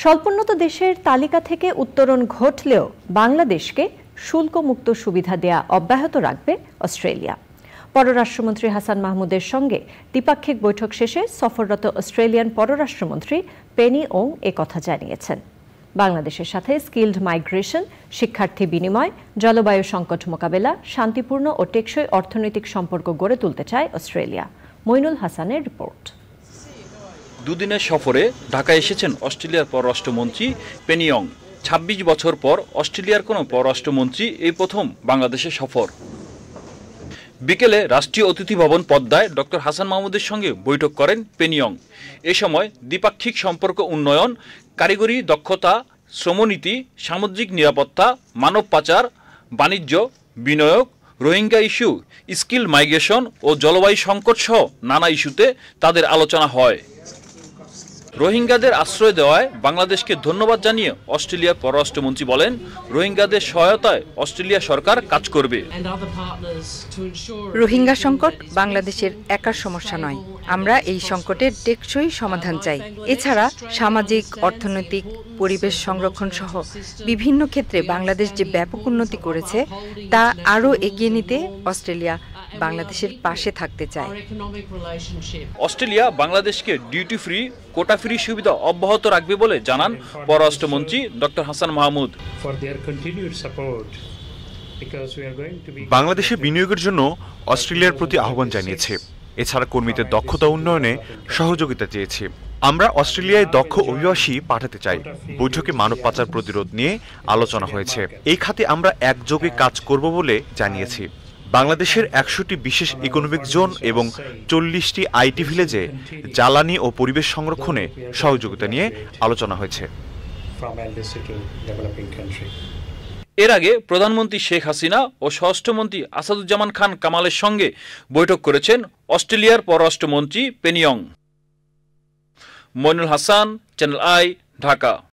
স্বল্পোন্নত দেশের তালিকা থেকে উত্তরণ ঘটলেও বাংলাদেশকে শুল্কমুক্ত সুবিধা দেয়া অব্যাহত রাখবে অস্ট্রেলিয়া। পররাষ্ট্রমন্ত্রী হাসান মাহমুদের সঙ্গে দ্বিপাক্ষিক বৈঠক শেষে সফররত অস্ট্রেলিয়ান পররাষ্ট্রমন্ত্রী পেনি ওং একথা জানিয়েছেন। বাংলাদেশের সাথে স্কিলড মাইগ্রেশন, শিক্ষার্থী বিনিময়, জলবায়ু সংকট মোকাবেলা, শান্তিপূর্ণ ও টেকসই অর্থনৈতিক সম্পর্ক গড়ে তুলতে চায় অস্ট্রেলিয়া। মইনুল হাসানের রিপোর্ট। দুদিনের সফরে ঢাকায় এসেছেন অস্ট্রেলিয়ার পররাষ্ট্রমন্ত্রী পেনি ওং। ২৬ বছর পর অস্ট্রেলিয়ার কোনো পররাষ্ট্রমন্ত্রী এই প্রথম বাংলাদেশে সফর। বিকেলে রাষ্ট্রীয় অতিথি ভবন পদ্মায় ডক্টর হাসান মাহমুদের সঙ্গে বৈঠক করেন পেনি ওং। এ সময় দ্বিপাক্ষিক সম্পর্ক উন্নয়ন, কারিগরি দক্ষতা, শ্রমনীতি, সামুদ্রিক নিরাপত্তা, মানব পাচার, বাণিজ্য, বিনিয়োগ, রোহিঙ্গা ইস্যু, স্কিল মাইগ্রেশন ও জলবায়ু সংকট সহ নানা ইস্যুতে তাদের আলোচনা হয়। রোহিঙ্গাদের আশ্রয় দেওয়ায় বাংলাদেশকে ধন্যবাদ জানিয়ে অস্ট্রেলিয়ার পররাষ্ট্রমন্ত্রী বলেন, রোহিঙ্গাদের সহায়তায় অস্ট্রেলিয়া সরকার কাজ করবে। রোহিঙ্গা সংকট বাংলাদেশের একার সমস্যা নয়। আমরা এই সংকটের টেকসই সমাধান চাই। এছাড়া সামাজিক, অর্থনৈতিক, পরিবেশ সংরক্ষণ সহ বিভিন্ন ক্ষেত্রে বাংলাদেশ যে ব্যাপক উন্নতি করেছে তা আরও এগিয়ে নিতে অস্ট্রেলিয়া বাংলাদেশের পাশে থাকতে চায়। অস্ট্রেলিয়া বাংলাদেশকে ডিউটি ফ্রি, কোটা ফ্রি সুবিধা অব্যাহত রাখবে বলে জানান পররাষ্ট্রমন্ত্রী ডক্টর হাসান মাহমুদ। বাংলাদেশে বিনিয়োগের জন্য অস্ট্রেলিয়ার প্রতি আহ্বান জানিয়েছে। এছাড়া কর্মীদের দক্ষতা উন্নয়নে সহযোগিতা চেয়েছে। আমরা অস্ট্রেলিয়ায় দক্ষ অভিবাসী পাঠাতে চাই। বৈঠকে মানব পাচার প্রতিরোধ নিয়ে আলোচনা হয়েছে। এই খাতে আমরা একযোগে কাজ করব বলে জানিয়েছি। বাংলাদেশের ১০০টি বিশেষ ইকোনমিক জোন এবং ৪০টি আইটি ভিলেজে জ্বালানি ও পরিবেশ সংরক্ষণে সহযোগিতা নিয়ে আলোচনা হয়েছে। এর আগে প্রধানমন্ত্রী শেখ হাসিনা ও স্বরাষ্ট্রমন্ত্রী আসাদুজ্জামান খান কামালের সঙ্গে বৈঠক করেছেন অস্ট্রেলিয়ার পররাষ্ট্রমন্ত্রী Penny Wong. Moinul Hasan, channel I, Dhaka.